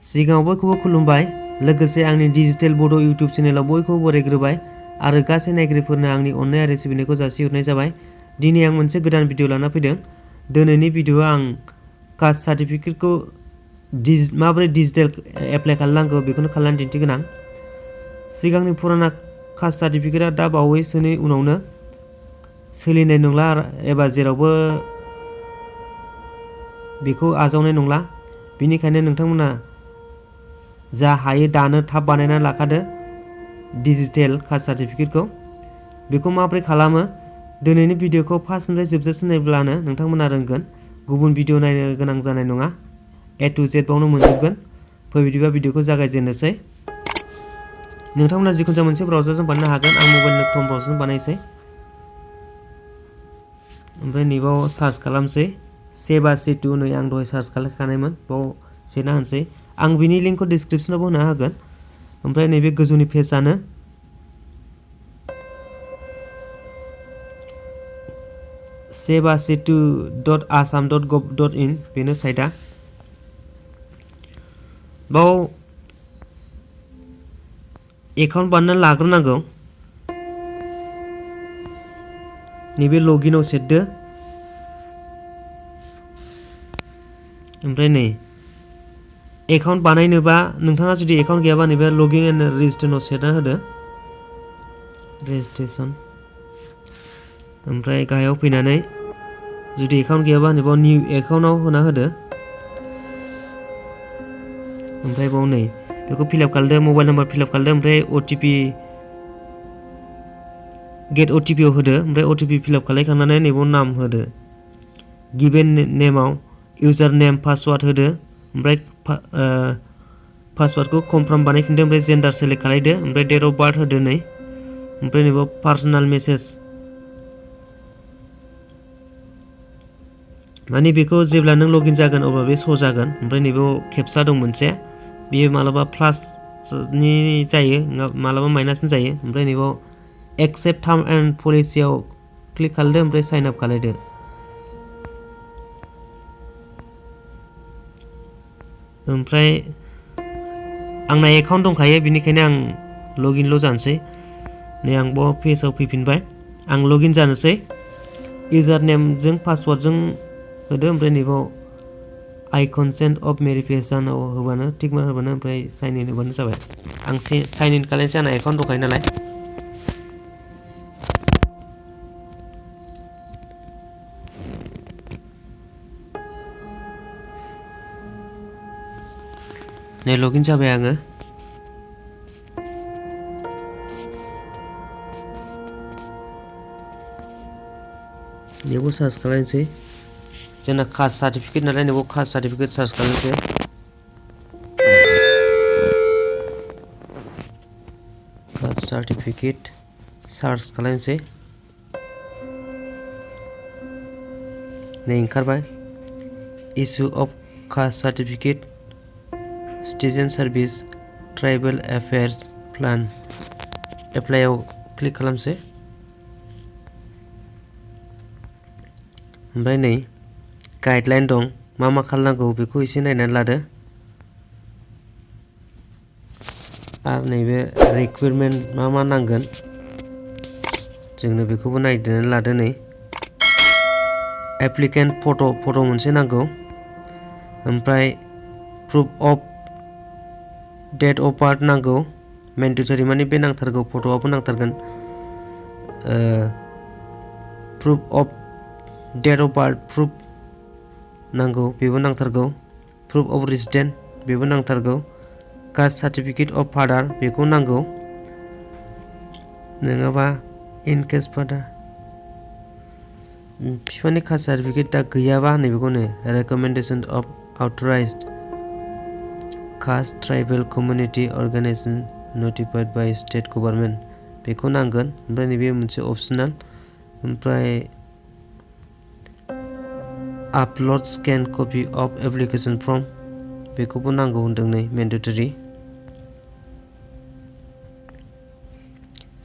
सिगाङाव बयखौबो खुलुमबाय लोगोसे आंनि डिजिटेल बड' इउटिउब चेनेलाव बयखौबो बरायग्रोबाय आरो गासै नायगिरिफोरनो आंनि अननाय आरो सिबिनायखौ जासिहरनाय जाबाय। दिनै आं मोनसे गोदान भिडिअ लाना फैदों। दिनैनि भिडिअआव आं कास्ट सार्टिफिकेटखौ माबोरै डिजिटेल एप्लाइ खालामनांगौ बेखौनो खालामनानै दिन्थिगोन आं। सिगांनि पुराना कास्ट सार्टिफिकेटआ दा बावैसोनि उनावनो सोलिनाय नंला एबा जेरावबो बेखौ आजावनाय नंला। बेनिखायनो नोंथांमोना जा हायो दानो थाब बानायना लाखादो डिजिटेल कास्ट सार्टिफिकेटखौ। बेखौ माबोरै खालामो दिनैनि भिडिअखौ फार्स्टनिफ्राय जोबजासिम नायब्लानो नोंथांमोना रोंगोन। गुबुन भिडिअ नायनो गोनां जानाय नङा। A to Z बावनो मोनजोबगोन। फै बिदिबा भिडिअखौ जागायजेननोसै। नोंथांमोना जिखुनु जाया मोनसे ब्राउजारजों बानायनो हागोन। आं मबाइलनि क्रोम ब्राउजारजों बानायसै। ओमफ्राय नैबाव सार्च खालामसै सेबा सेतु नै आं दहाय सार्च खालामखानायमोन बाव सेरना होनसै। आं बिनि लिंकखौ डिसक्रिपसनावबो होना होगोन। ओमफ्राय नैबे गोजौनि पेजआनो sebasetu.assam.gov.in बेनो साइटआ। बाव एकाउन्ट बानायना लाग्रोनांगौ। नैबे लगिनआव सेरदो। ओमफ्राय नै एकाउन्ट बानायनोबा नोंथाङा जुदि एकाउन्ट गैयाबा नैबे लगिन एन्ड रेजिस्ट्रेसनाव सेरना होदो। रेजिस्ट्रेसन ओमफ्राय गाहायाव फैनानै जुदि एकाउन्ट गैयाबा नैबाव निउ एकाउन्टआव होना होदो। ओमफ्राय बाव नै बेखौ फिलआप खालामदो मबाइल नाम्बार फिलआप खालामदो ओमफ्राय अटिपि गेट अटिपिआव होदो। ओमफ्राय अटिपि फिलआप खालामखांनानै नैबाव नाम होदो। गिभेन नेमाव इउजार नेम पासवार्ड होदो। ओमफ्राय पासवार्डखौ कनफार्म बानायफिनदो। ओमफ्राय जेन्डार सेलेक्ट खालामदो। ओमफ्राय डेट अफ बार्थ होदो नै। ओमफ्राय नैबाव पार्सनेल मेसेज माने बेखौ जेब्ला नों लगइन जागोन अब्ला बे श' जागोन। ओमफ्राय नैबाव खेबसा दं मोनसे बेयो मालाबा प्लासनि जायो मालाबा माइनासनि जायो। ओमफ्राय नैबाव एक्सेप्ट टार्म एन्ड पलिसियाव क्लिक खालामदो। ओमफ्राय साइन आप खालामदो। ओमफ्राय आंना एकाउन्ट दंखायो बेनिखायनो आं लगइनल' जानोसै। नै आं बाव पेजआव फैफिनबाय। आं लगइन जानोसै। इउजार नेमजों पासवार्डजों होदो। ओमफ्राय नैबाव आइ कनसेन्ट अफ भेरिफिकेसनाव होबानो टिक मार्क होबानो ओमफ्राय साइन इन होबानो जाबाय। आं साइन इन खालामनोसै आंना एकाउन्ट दंखायो नालाय। नै लगइन जाबाय आङो। बेयावबो सार्च खालामनोसै जोंना कास्ट सार्टिफिकेट नालाय नैबाव कास्ट सार्टिफिकेट सार्च खालामनोसै। कास्ट सार्टिफिकेट सार्च खालामनोसै। नै ओंखारबाय issue of caste certificate citizen service tribal affairs plan एप्लाइआव क्लिक खालामसै। ओमफ्राय नै गाइडलाइन दं मा मा खालामनांगौ बेखौ एसे नायनानै लादो। आरो नैबे रिक्वायरमेन्ट मा नांगोन जोंनो बेखौबो नायनानै लादो। नै एप्लिकेन्ट फट' मोनसे नांगौ। ओमफ्राय proof of date of birth नांगौ। मेन्डेटरि माने बे नांथारगौ फट'आबो नांथारगोन। Proof of date of birth proof नांगौ बेबो नांथारगौ। प्रुफ अफ रेसिडेन्ट बेबो नांथारगौ। कास्ट सार्टिफिकेट अफ फादार बेखौ नांगौ नङाबा इन केस फादार बिफानि कास्ट सार्टिफिकेट दा गैयाबा नैबेखौनो recommendation of authorized caste tribal community organization notified by state government बेखौ नांगोन। ओमफ्राय नैबे मोनसे अपसनेल। ओमफ्राय upload scan copy of application form बेखौबो नांगौ होनदों नै मेन्डेटरि।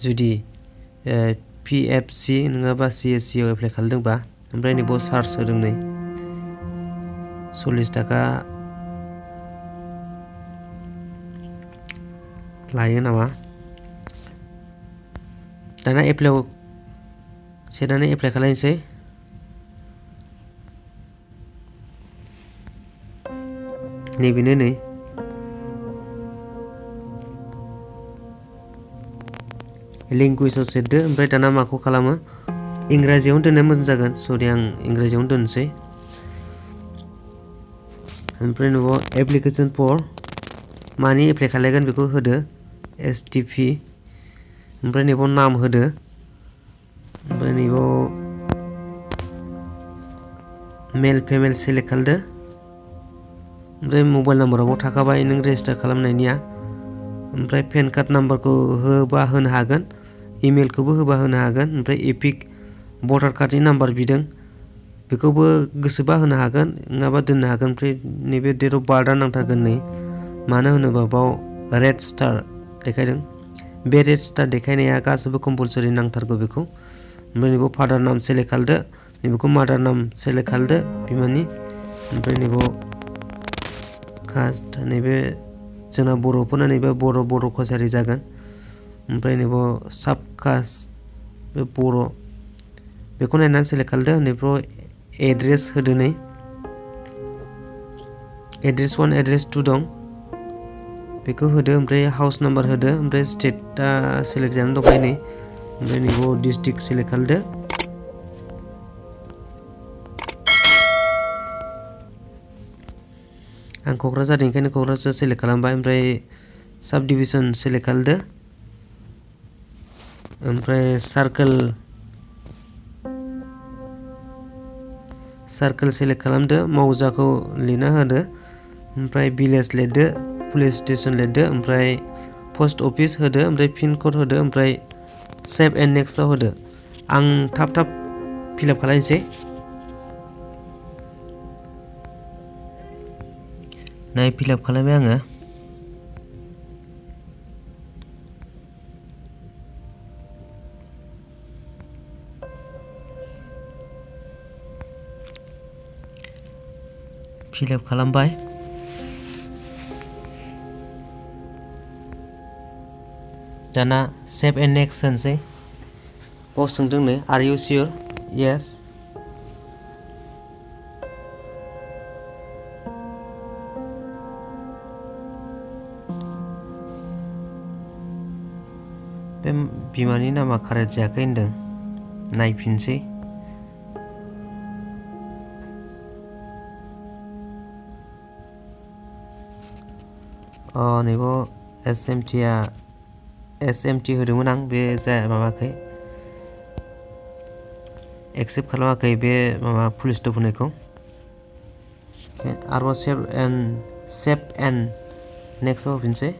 जुदि PFC नङाबा CSC आव एप्लाइ खालामदोंबा। ओमफ्राय नैबाव सार्च होदों नै 40 थाखा लायो नामा दाना एप्लाइआव सेरनानै एप्लाइ खालामनोसै नैबेनो नै लेंगुवेजआव सेरदो ओमफ्राय दाना माखौ खालामो इंराजियावनो दोननाया मोजां जागोन सरि आं इंराजियावनो दोननोसै ओमफ्राय न'आव एप्लिकेसन फर मानि एप्लाइ खालामगोन बेखौ होदो STP ओमफ्राय नैबाव नाम होदो ओमफ्राय नैबाव मेल फिमेल सेलेक्ट खालामदो ओमफ्राय मबाइल नाम्बारावबो थाखाबाय नों रेजिस्टार खालामनायनिया ओमफ्राय पेन कार्ड नाम्बारखौ होबा होनो हागोन इमेलखौबो होबा होनो हागोन ओमफ्राय एपिक भटार कार्डनि नाम्बार बिदों बेखौबो गोसोबा होनो हागोन नङाबा दोननो हागोन ओमफ्राय नैबे डेट अफ बार्थआ नांथारगोन नै मानो होनोबा बाव रेड स्टार देखायदों बे रेड स्टार देखायनाया गासिबो कम्पालसरि नांथारगौ बेखौ ओमफ्राय नैबाव फादार नाम सेलेक्ट खालामदो नैबेखौ मादार नाम सेलेक्ट खालामदो बिमानि ओमफ्राय नैबाव कास्ट नैबे जोंना बर'फोरना नैबे बर' कसारि जागोन ओमफ्राय नैबाव साब कास्ट बे बर' बेखौ नायनानै सेलेक्ट खालामदो नैफ्राव एड्रेस होदो नै एड्रेस 1 एड्रेस 2 दं बेखौ होदो ओमफ्राय हाउस नाम्बार होदो ओमफ्राय स्टेटआ सेलेक्ट जानानै दंखायो नै ओमफ्राय नैबाव डिस्ट्रिक्ट सेलेक्ट खालामदो आं क'क्राझार ओंखायनो क'क्राझार सेलेक्ट खालामबाय ओमफ्राय साब डिभिजन सेलेक्ट खालामदो ओमफ्राय सार्कोल सेलेक्ट खालामदो मावजाखौ लिरना होदो ओमफ्राय भिलेज लिरदो पुलिस स्टेसन लिरदो ओमफ्राय पस्ट अफिस होदो ओमफ्राय पिन कड होदो ओमफ्राय सेभ एन्ड नेक्स्टआव होदो आं थाब फिलआप खालामनोसै नै फिलआप खालामबाय आङो फिलआप खालामबाय दाना सेभ एन्ड नेक्स्ट होनोसै बाव सोंदों नै आर इउ सियर येस बे बिमानि नामा कारेक्ट जायाखै होनदों नायफिनसै नैबाव SMT होदोंमोन आं बे जाया माबाखै एक्सेप्ट खालामाखै बे माबा फुल स्टप होनायखौ आरोबाव सेभ एन्ड नेक्स्टआव होफिनसै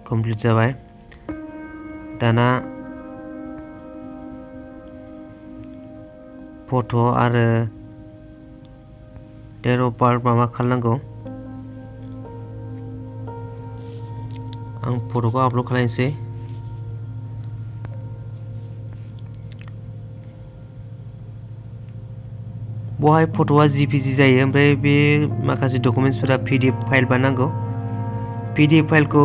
कमप्लिट जाबाय दाना फट' आरो डेट अफ बार्थ माबा खालामनांगौ आं फट'खौ आपल'ड खालामनोसै बहाय फट'आ JPG जायो ओमफ्राय बे माखासे डकुमेन्ट्सफोरा PDF फाइल बानायनांगौ PDF फाइलखौ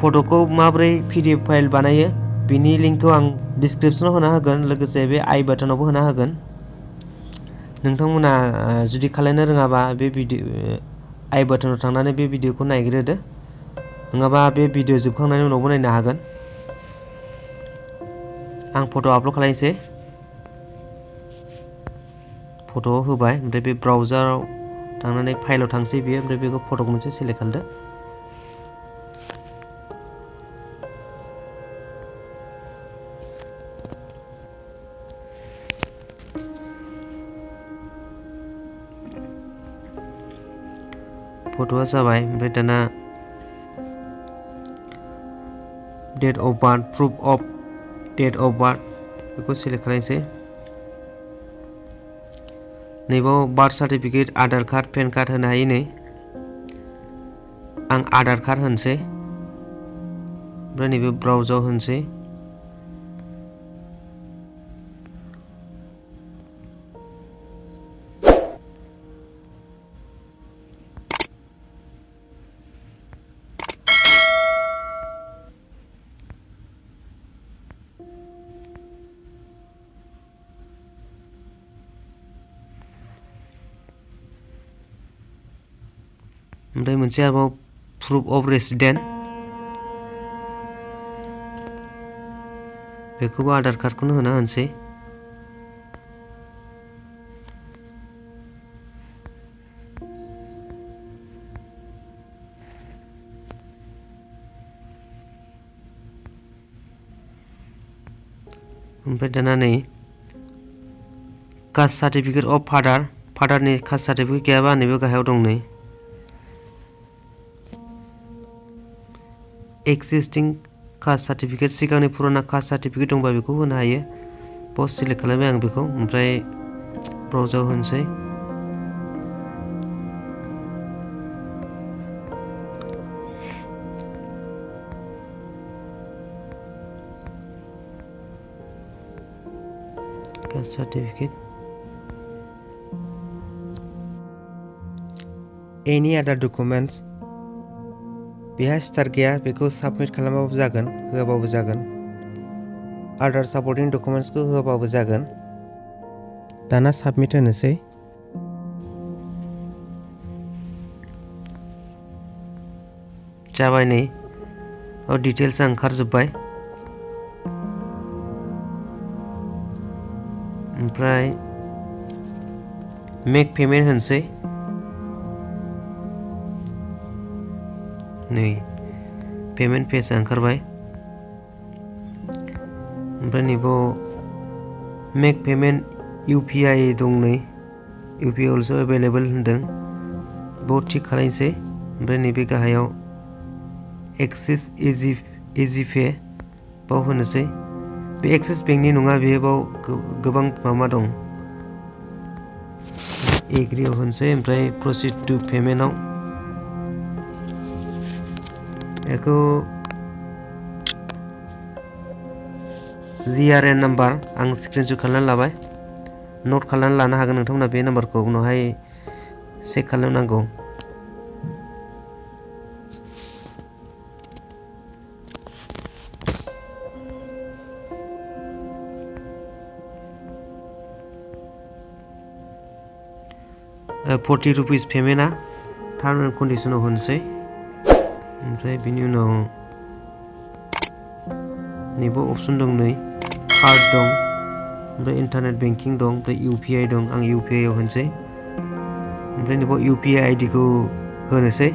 फट'खौ माबोरै PDF फाइल बानायो बिनि लिंकखौ आं डिसक्रिप्सनाव होना होगोन लोगोसे बे आई बाटनावबो होना होगोन नोंथांमोना जुदि खालामनो रोङाबा बे आई बाटनाव थांनानै बे भिडिअखौ नायग्रोदो नङाबा बे भिडिअ जोबखांनायनि उनावबो नायनो हागोन आं फट' आपल'ड खालामनोसै फट'आव होबाय ओमफ्राय बे ब्राउजाराव थांनानै फाइलाव थांसै बियो ओमफ्राय बेखौ फट'खौ मोनसे सेलेक्ट खालामदो फट'आ जाबाय ओमफ्राय दाना date of birth proof of date of birth बेखौ सेलेक्ट खालामनोसै नैबाव birth certificate Aadhaar card pan card होनो हायो नै आं आधार कार्ड होनोसै ओमफ्राय नैबे ब्राउजाव होनोसै ओमफ्राय मोनसे आरोबाव प्रुफ अफ रेसिडेन्ट, बेखौबो आधार कार्डखौनो होना होनसै। ओमफ्राय दाना नै कास्ट सार्टिफिकेट अफ फादारनि कास्ट सार्टिफिकेट गैयाबा नैबे गाहायाव दं नै एक्सिस्टिं कास्ट सार्टिफिकेट, सिगांनि पुराना कास्ट सार्टिफिकेट दंबा बेखौ होनो हायो। बेयाव सिलेक्ट खालामबाय आं बेखौ, ओमफ्राय ब्राउजाव होनसै। कास्ट सार्टिफिकेट, एनी आदार डकुमेन्ट्स, बेहा स्टार गैया, बेखौ साबमिट खालामाबाबो जागोन, होआबाबो जागोन। आदार सापर्टिं डकुमेन्ट्सखौ होआबाबो जागोन। दाना साबमिट होनोसै। जाबाय नै डिटेल्सआ ओंखारजोब्बाय। ओमफ्राय मेक पेमेन्ट होनसै। नै पेमेन्ट पेजआ ओंखारबाय। ओमफ्राय नैबाव मेक पेमेन्ट इउपिआई दं नै, इउपिआई अलसो एभेलेबल होनदों, बेयाव थिक खालायनोसै। ओमफ्राय नैबे गाहायाव एक्सिस इजि पे बाव होनोसै। बे एक्सिस बेंकनि नङा, बेयो बाव गोबां माबा दं। एग्रियाव होनसै, ओमफ्राय प्रसिड टु पेमेन्टआव बेखौ जिआरएन नाम्बार आं स्क्रिनशट खालामनानै लाबाय। नट खालामनानै लानो हागोन नोंथांमोना बे नाम्बारखौ, उनावहाय चेक खालामनांगौ। ₹40 पेमेन्टआ टार्म एन्ड कन्डिसनाव होनसै। ओमफ्राय बेनि उनाव नैबो अपसन दं नै, कार्ड दं, ओमफ्राय इन्टारनेट बेंकिं दं, ओमफ्राय इउपिआई दं, आं इउपिआई आव होनसै। ओमफ्राय नैबो इउपिआई आइडिखौ होनोसै।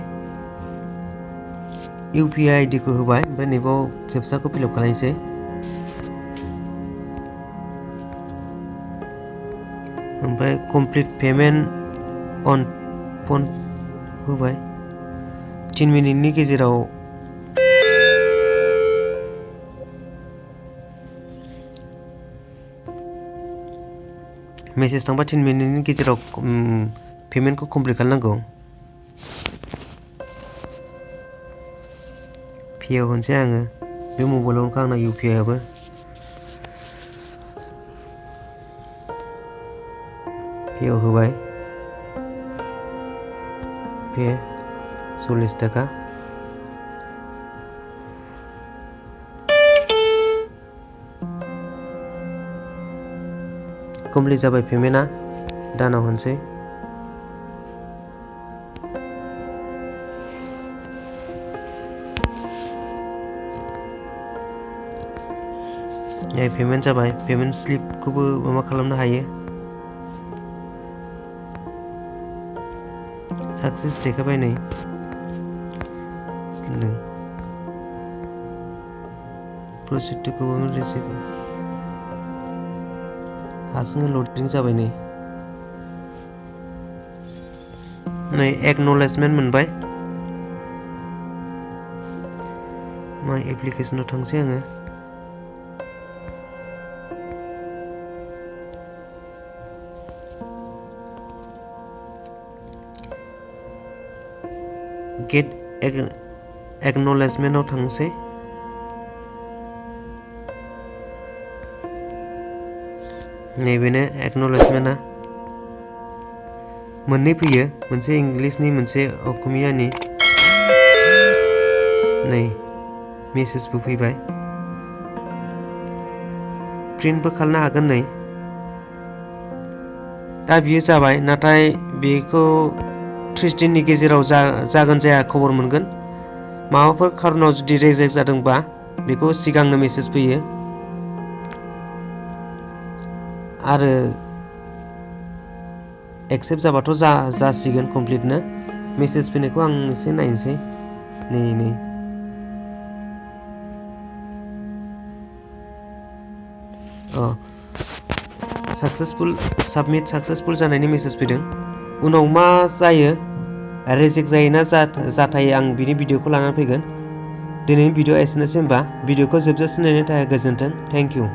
इउपिआई आइडिखौ होबाय, ओमफ्राय नैबाव केपचाखौ फिलआप खालामनोसै। ओमफ्राय कमप्लिट पेमेन्ट अन फन होबाय। 3 मिनिटनि गेजेराव मेसेज थांबा 3 मिनिटनि गेजेराव पेमेन्टखौ कमप्लिट खालामनांगौ। पेआव होनसै आङो, बे मबाइलावनोखा आंना इउपिआई आबो। पेआव होबाय, पे 40 थाखा। कमप्लिट जाबाय पेमेन्टआ, दानाव होनसै। पेमेन्ट जाबाय, पेमेन्ट स्लिपखौबो माबा खालामनो हायो। साक्सेस देखायबाय नै, प्रसिड टु गभर्नमेन्ट रिसिभ, हारसिङै लडिं जाबाय नै। नै एक्न'लेजमेन्ट मोनबाय। माय एप्लिकेसनाव थांसै आङो। गेट एक्न'लेजमेन्टआव थांसै। नैबेनो एक्न'लेजमेन्टआ मोननै फैयो, मोनसे इंलिसनि मोनसे असमियानि। नै मेसेजबो फैबाय, प्रिन्टबो खालामनो हागोन नै। दा बियो जाबाय, नाथाय बेखौ 30 दिननि गेजेराव जागोन जाया खबर मोनगोन। माबाफोर खारनाव जुदि रिजेक्ट जादोंबा बेखौ सिगांनो मेसेज फैयो आरो एक्सेप्ट जाबाथ' जासिगोन कमप्लिटनो। मेसेज फैनायखौ आं एसे नायनोसै। नै साक्सेसफुल साबमिट साक्सेसफुल जानायनि मेसेज फैदों। उनाव मा जायो, रिजेक्ट जायोना जाथायो, आं बिनि भिडिअखौ लानानै फैगोन। दिनैनि भिडिअ एसेनोसै होमबा। भिडिअखौ जोबजासिम नायनो थाखाय गोजोन्थों। Thank you.